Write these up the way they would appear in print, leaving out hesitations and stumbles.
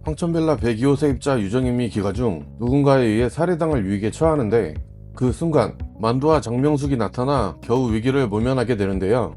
황천빌라 102호 세입자 유정임이 귀가 중 누군가에 의해 살해당할 위기에 처하는데 그 순간 만두와 장명숙이 나타나 겨우 위기를 모면하게 되는데요.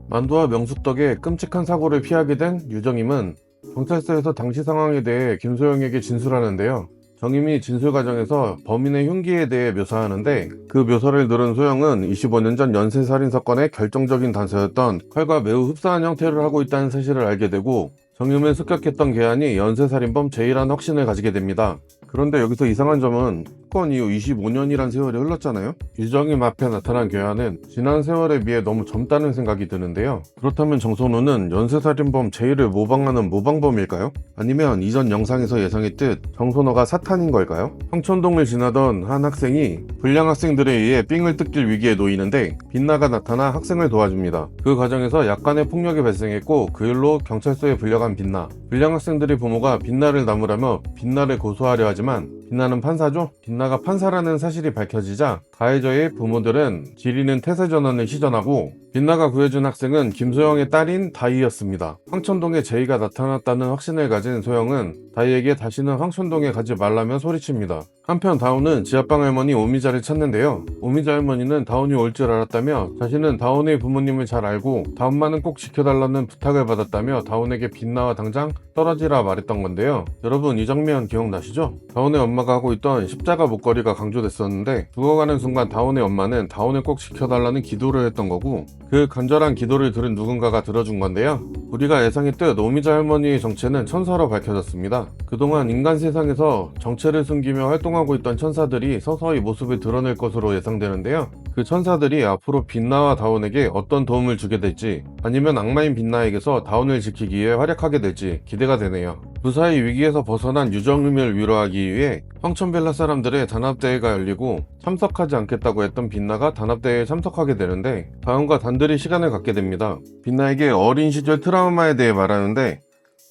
만두와 명숙 덕에 끔찍한 사고를 피하게 된 유정임은 경찰서에서 당시 상황에 대해 김소영에게 진술하는데요. 정임이 진술 과정에서 범인의 흉기에 대해 묘사하는데 그 묘사를 들은 소영은 25년 전 연쇄살인 사건의 결정적인 단서였던 칼과 매우 흡사한 형태를 하고 있다는 사실을 알게 되고 정임을 습격했던 괴한이 연쇄살인범 제이라는 확신을 가지게 됩니다. 그런데 여기서 이상한 점은 사건 이후 25년이란 세월이 흘렀잖아요. 유정임 앞에 나타난 괴한은 지난 세월에 비해 너무 젊다는 생각이 드는데요. 그렇다면 정선우는 연쇄살인범 제이를 모방하는 모방범일까요? 아니면 이전 영상에서 예상했듯 정선우가 사탄인 걸까요? 황천동을 지나던 한 학생이 불량 학생들에 의해 삥을 뜯길 위기에 놓이는데 빛나가 나타나 학생을 도와줍니다. 그 과정에서 약간의 폭력이 발생했고 그 일로 경찰서에 불려간 빛나. 불량 학생들의 부모가 빛나를 나무라며 빛나를 고소하려 하지만 빛나는 판사죠? 빛나가 판사라는 사실이 밝혀지자 가해자의 부모들은 지리는 태세전환을 시전하고 빛나가 구해준 학생은 김소영의 딸인 다희였습니다. 황천동에 제이가 나타났다는 확신을 가진 소영은 다희에게 다시는 황천동에 가지 말라며 소리칩니다. 한편 다운은 지하방 할머니 오미자를 찾는데요. 오미자 할머니는 다운이 올 줄 알았다며 자신은 다운의 부모님을 잘 알고 다운만은 꼭 지켜달라는 부탁을 받았다며 다운에게 빛나와 당장 떨어지라 말했던 건데요. 여러분 이 장면 기억나시죠? 다운의 엄마가 하고 있던 십자가 목걸이가 강조됐었는데 죽어가는 순간 다운의 엄마는 다운을 꼭 지켜달라는 기도를 했던 거고 그 간절한 기도를 들은 누군가가 들어준 건데요. 우리가 예상했듯 오미자 할머니의 정체는 천사로 밝혀졌습니다. 그동안 인간 세상에서 정체를 숨기며 활동하고 있던 천사들이 서서히 모습을 드러낼 것으로 예상되는데요. 그 천사들이 앞으로 빛나와 다운에게 어떤 도움을 주게 될지 아니면 악마인 빛나에게서 다운을 지키기 위해 활약하게 될지 기대가 되네요. 무사히 위기에서 벗어난 유정임을 위로하기 위해 황천빌라 사람들의 단합대회가 열리고 참석하지 않겠다고 했던 빛나가 단합대회에 참석하게 되는데 다운과 단둘이 시간을 갖게 됩니다. 빛나에게 어린 시절 트라우마에 대해 말하는데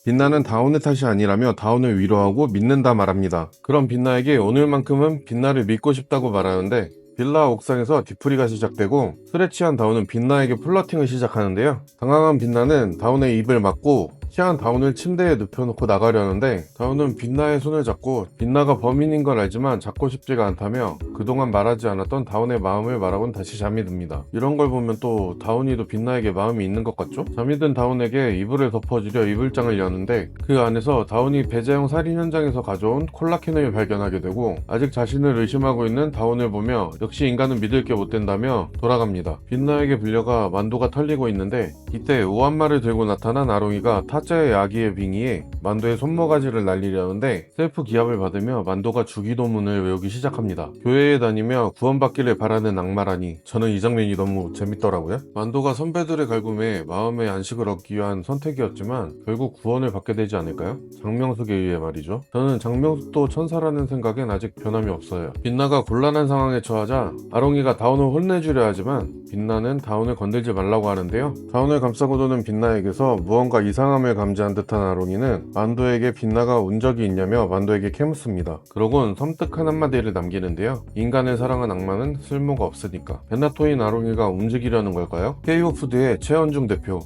빛나는 다운의 탓이 아니라며 다운을 위로하고 믿는다 말합니다. 그럼 빛나에게 오늘만큼은 빛나를 믿고 싶다고 말하는데 빌라 옥상에서 뒤풀이가 시작되고 술에 취한 다운은 빛나에게 플러팅을 시작하는데요. 당황한 빛나는 다운의 입을 막고 취한 다운을 침대에 눕혀놓고 나가려는데 다운은 빛나의 손을 잡고 빛나가 범인인 걸 알지만 잡고 싶지가 않다며 그동안 말하지 않았던 다운의 마음을 말하곤 다시 잠이 듭니다. 이런 걸 보면 또 다운이도 빛나에게 마음이 있는 것 같죠? 잠이 든 다운에게 이불을 덮어주려 이불장을 여는데 그 안에서 다운이 배자용 살인 현장에서 가져온 콜라캔을 발견하게 되고 아직 자신을 의심하고 있는 다운을 보며 역시 인간은 믿을 게 못 된다며 돌아갑니다. 빛나에게 불려가 만두가 털리고 있는데 이때 오한말을 들고 나타난 아롱이가 타짜의 아기의 빙의에 만두의 손모가지를 날리려는데 셀프 기합을 받으며 만두가 주기도문을 외우기 시작합니다. 교회에 다니며 구원받기를 바라는 악마라니 저는 이 장면이 너무 재밌더라고요. 만두가 선배들의 갈굼에 마음의 안식을 얻기 위한 선택이었지만 결국 구원을 받게 되지 않을까요? 장명숙에 의해 말이죠. 저는 장명숙도 천사라는 생각엔 아직 변함이 없어요. 빛나가 곤란한 상황에 처하자 아롱이가 다운을 혼내주려 하지만 빛나는 다운을 건들지 말라고 하는데요. 다운을 감싸고 도는 빛나에게서 무언가 이상함을 감지한 듯한 아롱이는 만두에게 빛나가 운 적이 있냐며 만두에게 캐묻습니다. 그러곤 섬뜩한 한마디를 남기는데요. 인간을 사랑한 악마는 쓸모가 없으니까. 베나토인 아롱이가 움직이려는 걸까요? KO푸드의 최원중 대표.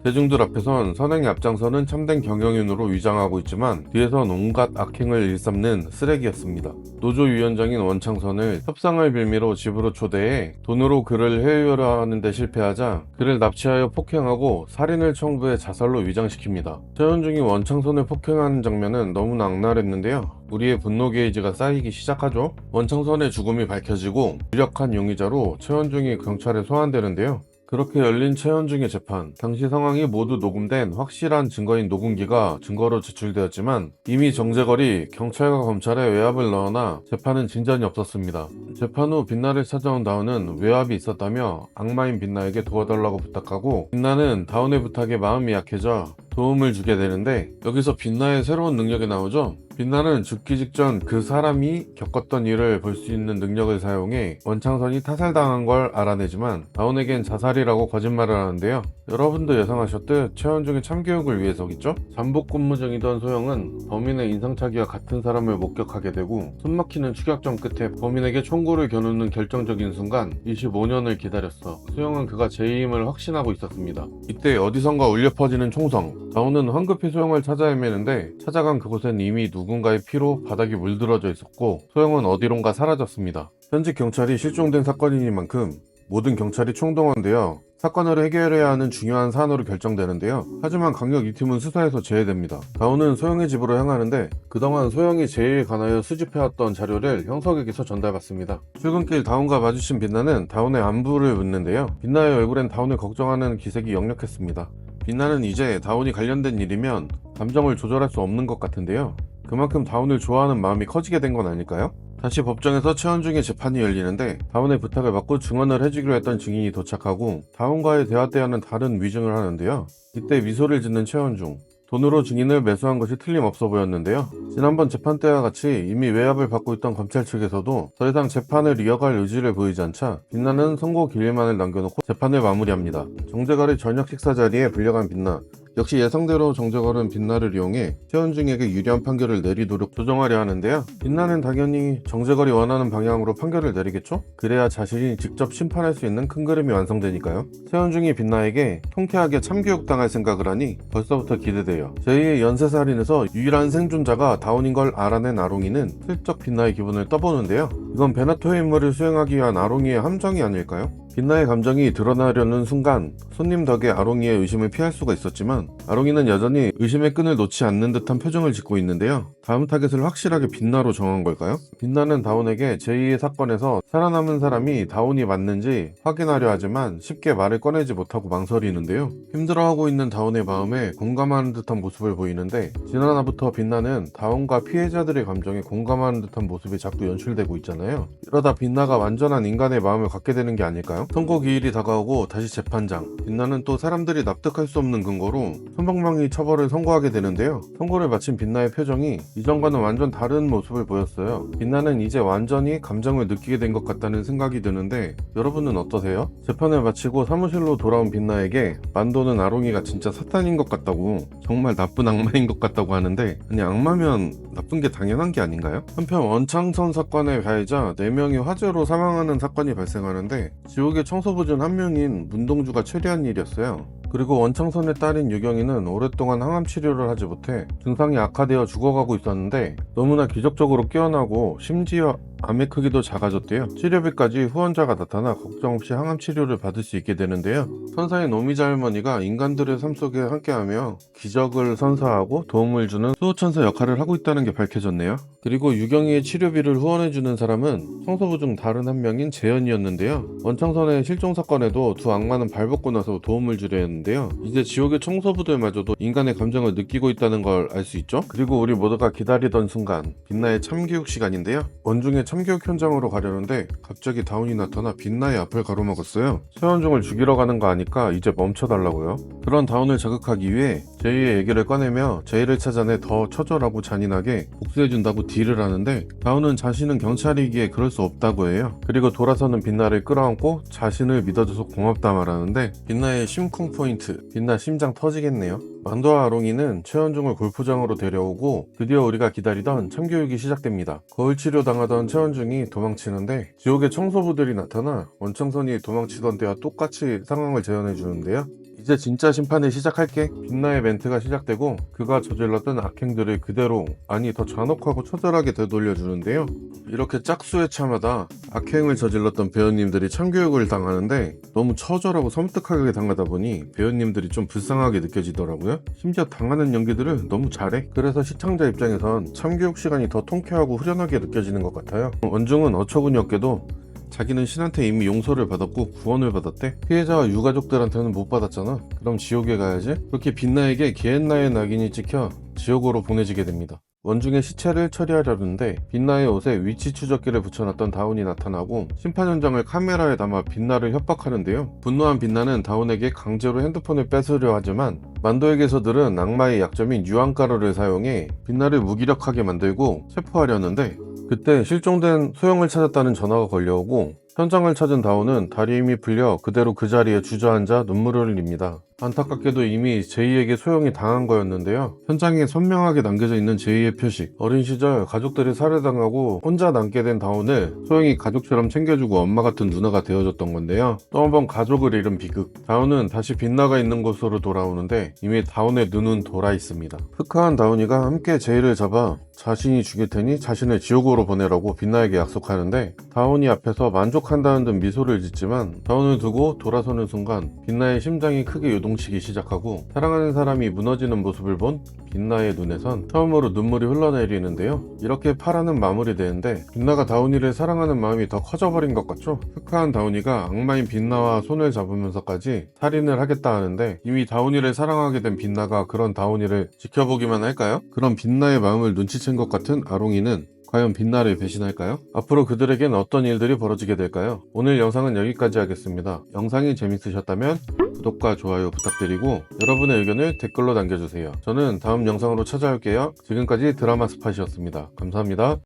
대중들 앞에선 선행에 앞장서는 참된 경영인으로 위장하고 있지만 뒤에선 온갖 악행을 일삼는 쓰레기였습니다. 노조 위원장인 원창선을 협상을 빌미로 집으로 초대해 돈으로 그를 해외여러 하는데 실패하자 그를 납치하여 폭행하고 살인을 청구해 자살로 위장시킵니다. 최원중이 원창선을 폭행하는 장면은 너무나 악랄했는데요. 우리의 분노 게이지가 쌓이기 시작하죠. 원창선의 죽음이 밝혀지고 유력한 용의자로 최원중이 경찰에 소환되는데요. 그렇게 열린 최원중의 재판, 당시 상황이 모두 녹음된 확실한 증거인 녹음기가 증거로 제출되었지만 이미 정재걸이 경찰과 검찰에 외압을 넣으나 재판은 진전이 없었습니다. 재판 후 빛나를 찾아온 다운은 외압이 있었다며 악마인 빛나에게 도와달라고 부탁하고 빛나는 다운의 부탁에 마음이 약해져 도움을 주게 되는데 여기서 빛나의 새로운 능력이 나오죠. 빛나는 죽기 직전 그 사람이 겪었던 일을 볼 수 있는 능력을 사용해 원창선이 타살당한 걸 알아내지만 다운에겐 자살이라고 거짓말을 하는데요. 여러분도 예상하셨듯 최원중의 참교육을 위해서겠죠? 잠복 근무 중이던 소영은 범인의 인상착의와 같은 사람을 목격하게 되고 숨막히는 추격전 끝에 범인에게 총구를 겨누는 결정적인 순간 25년을 기다렸어. 소영은 그가 죄임을 확신하고 있었습니다. 이때 어디선가 울려 퍼지는 총성. 다운은 황급히 소영을 찾아 헤매는데 찾아간 그곳엔 이미 누군가의 피로 바닥이 물들어져 있었고 소영은 어디론가 사라졌습니다. 현직 경찰이 실종된 사건이니만큼 모든 경찰이 총동원되어 사건을 해결해야 하는 중요한 사안으로 결정되는데요. 하지만 강력 2팀은 수사에서 제외됩니다. 다운은 소영의 집으로 향하는데 그동안 소영이 제의에 관하여 수집해왔던 자료를 형석에게서 전달받습니다. 출근길 다운과 마주친 빛나는 다운의 안부를 묻는데요. 빛나의 얼굴엔 다운을 걱정하는 기색이 역력했습니다. 빛나는 이제 다운이 관련된 일이면 감정을 조절할 수 없는 것 같은데요. 그만큼 다운을 좋아하는 마음이 커지게 된 건 아닐까요? 다시 법정에서 최원중의 재판이 열리는데 다운의 부탁을 받고 증언을 해주기로 했던 증인이 도착하고 다운과의 대화 때와는 다른 위증을 하는데요. 이때 미소를 짓는 최원중. 돈으로 증인을 매수한 것이 틀림없어 보였는데요. 지난번 재판 때와 같이 이미 외압을 받고 있던 검찰 측에서도 더 이상 재판을 이어갈 의지를 보이지 않자 빛나는 선고 기일만을 남겨놓고 재판을 마무리합니다. 정재걸의 저녁 식사 자리에 불려간 빛나. 역시 예상대로 정재걸은 빛나를 이용해 최원중에게 유리한 판결을 내리도록 조정하려 하는데요. 빛나는 당연히 정재걸이 원하는 방향으로 판결을 내리겠죠? 그래야 자신이 직접 심판할 수 있는 큰 그림이 완성되니까요. 최원중이 빛나에게 통쾌하게 참교육당할 생각을 하니 벌써부터 기대돼요. 제2의 연쇄살인에서 유일한 생존자가 다운인 걸 알아낸 아롱이는 슬쩍 빛나의 기분을 떠보는데요. 이건 베나토의 임무를 수행하기 위한 아롱이의 함정이 아닐까요? 빛나의 감정이 드러나려는 순간 손님 덕에 아롱이의 의심을 피할 수가 있었지만 아롱이는 여전히 의심의 끈을 놓지 않는 듯한 표정을 짓고 있는데요. 다음 타겟을 확실하게 빛나로 정한 걸까요? 빛나는 다운에게 제2의 사건에서 살아남은 사람이 다운이 맞는지 확인하려 하지만 쉽게 말을 꺼내지 못하고 망설이는데요. 힘들어하고 있는 다운의 마음에 공감하는 듯한 모습을 보이는데 지난화부터 빛나는 다운과 피해자들의 감정에 공감하는 듯한 모습이 자꾸 연출되고 있잖아요. 이러다 빛나가 완전한 인간의 마음을 갖게 되는 게 아닐까요? 선고 기일이 다가오고 다시 재판장. 빛나는 또 사람들이 납득할 수 없는 근거로 손방망이 처벌을 선고하게 되는데요. 선고를 마친 빛나의 표정이 이전과는 완전 다른 모습을 보였어요. 빛나는 이제 완전히 감정을 느끼게 된 것 같다는 생각이 드는데 여러분은 어떠세요? 재판을 마치고 사무실로 돌아온 빛나에게 만도는 아롱이가 진짜 사탄인 것 같다고, 정말 나쁜 악마인 것 같다고 하는데, 아니 악마면 나쁜 게 당연한 게 아닌가요? 한편 원창선 사건의 가해자 4명이 화재로 사망하는 사건이 발생하는데 지옥의 청소부 중 한 명인 문동주가 처리한 일이었어요. 그리고 원창선의 딸인 유경이는 오랫동안 항암 치료를 하지 못해 증상이 악화되어 죽어가고 있었는데 너무나 기적적으로 깨어나고 심지어 암의 크기도 작아졌대요. 치료비까지 후원자가 나타나 걱정 없이 항암 치료를 받을 수 있게 되는데요. 선사인 오미자 할머니가 인간들의 삶 속에 함께하며 기적을 선사하고 도움을 주는 수호천사 역할을 하고 있다는 게 밝혀졌네요. 그리고 유경이의 치료비를 후원해주는 사람은 청소부 중 다른 한 명인 재현이었는데요. 원창선의 실종 사건에도 두 악마는 발벗고 나서 도움을 주려 했는데요. 이제 지옥의 청소부들마저도 인간의 감정을 느끼고 있다는 걸 알 수 있죠. 그리고 우리 모두가 기다리던 순간, 빛나의 참교육 시간인데요. 원중의 참교육 현장으로 가려는데 갑자기 다운이 나타나 빛나의 앞을 가로막았어요. 최원중을 죽이러 가는 거 아니까 이제 멈춰달라고요. 그런 다운을 자극하기 위해 제이의 얘기를 꺼내며 제이를 찾아내 더 처절하고 잔인하게 복수해준다고 딜을 하는데 다운은 자신은 경찰이기에 그럴 수 없다고 해요. 그리고 돌아서는 빛나를 끌어안고 자신을 믿어줘서 고맙다 말하는데 빛나의 심쿵 포인트, 빛나 심장 터지겠네요. 만도와 아롱이는 최원중을 골프장으로 데려오고 드디어 우리가 기다리던 참교육이 시작됩니다. 거울 치료 당하던 최원중이 도망치는데 지옥의 청소부들이 나타나 원창선이 도망치던 때와 똑같이 상황을 재현해 주는데요. 이제 진짜 심판을 시작할게. 빛나의 멘트가 시작되고 그가 저질렀던 악행들을 그대로, 아니 더 잔혹하고 처절하게 되돌려주는데요. 이렇게 짝수의 차마다 악행을 저질렀던 배우님들이 참교육을 당하는데 너무 처절하고 섬뜩하게 당하다 보니 배우님들이 좀 불쌍하게 느껴지더라고요. 심지어 당하는 연기들을 너무 잘해. 그래서 시청자 입장에선 참교육 시간이 더 통쾌하고 후련하게 느껴지는 것 같아요. 원중은 어처구니 없게도 자기는 신한테 이미 용서를 받았고 구원을 받았대. 피해자와 유가족들한테는 못 받았잖아. 그럼 지옥에 가야지. 그렇게 빛나에게 기엔나의 낙인이 찍혀 지옥으로 보내지게 됩니다. 원중의 시체를 처리하려는데 빛나의 옷에 위치 추적기를 붙여놨던 다운이 나타나고 심판 현장을 카메라에 담아 빛나를 협박하는데요. 분노한 빛나는 다운에게 강제로 핸드폰을 뺏으려 하지만 만도에게서 들은 악마의 약점인 유황가루를 사용해 빛나를 무기력하게 만들고 체포하려는데 그때 실종된 소영을 찾았다는 전화가 걸려오고 현장을 찾은 다운은 다리 힘이 풀려 그대로 그 자리에 주저앉아 눈물을 흘립니다. 안타깝게도 이미 제이에게 소영이 당한 거였는데요. 현장에 선명하게 남겨져 있는 제이의 표식. 어린 시절 가족들이 살해당하고 혼자 남게 된 다운을 소영이 가족처럼 챙겨주고 엄마 같은 누나가 되어줬던 건데요. 또 한 번 가족을 잃은 비극. 다운은 다시 빛나가 있는 곳으로 돌아오는데 이미 다운의 눈은 돌아 있습니다. 흑화한 다운이가 함께 제이를 잡아 자신이 죽일 테니 자신을 지옥으로 보내라고 빛나에게 약속하는데 다운이 앞에서 만족한다는 듯 미소를 짓지만 다운을 두고 돌아서는 순간 빛나의 심장이 크게 요동치기 시작하고 사랑하는 사람이 무너지는 모습을 본 빛나의 눈에선 처음으로 눈물이 흘러내리는데요. 이렇게 8화는 마무리되는데 빛나가 다운이를 사랑하는 마음이 더 커져버린 것 같죠? 흑화한 다운이가 악마인 빛나와 손을 잡으면서까지 살인을 하겠다 하는데 이미 다운이를 사랑하게 된 빛나가 그런 다운이를 지켜보기만 할까요? 그런 빛나의 마음을 눈치챈 것 같은 아롱이는 과연 빛나를 배신할까요? 앞으로 그들에겐 어떤 일들이 벌어지게 될까요? 오늘 영상은 여기까지 하겠습니다. 영상이 재밌으셨다면 구독과 좋아요 부탁드리고 여러분의 의견을 댓글로 남겨주세요. 저는 다음 영상으로 찾아올게요. 지금까지 드라마 스팟이었습니다. 감사합니다.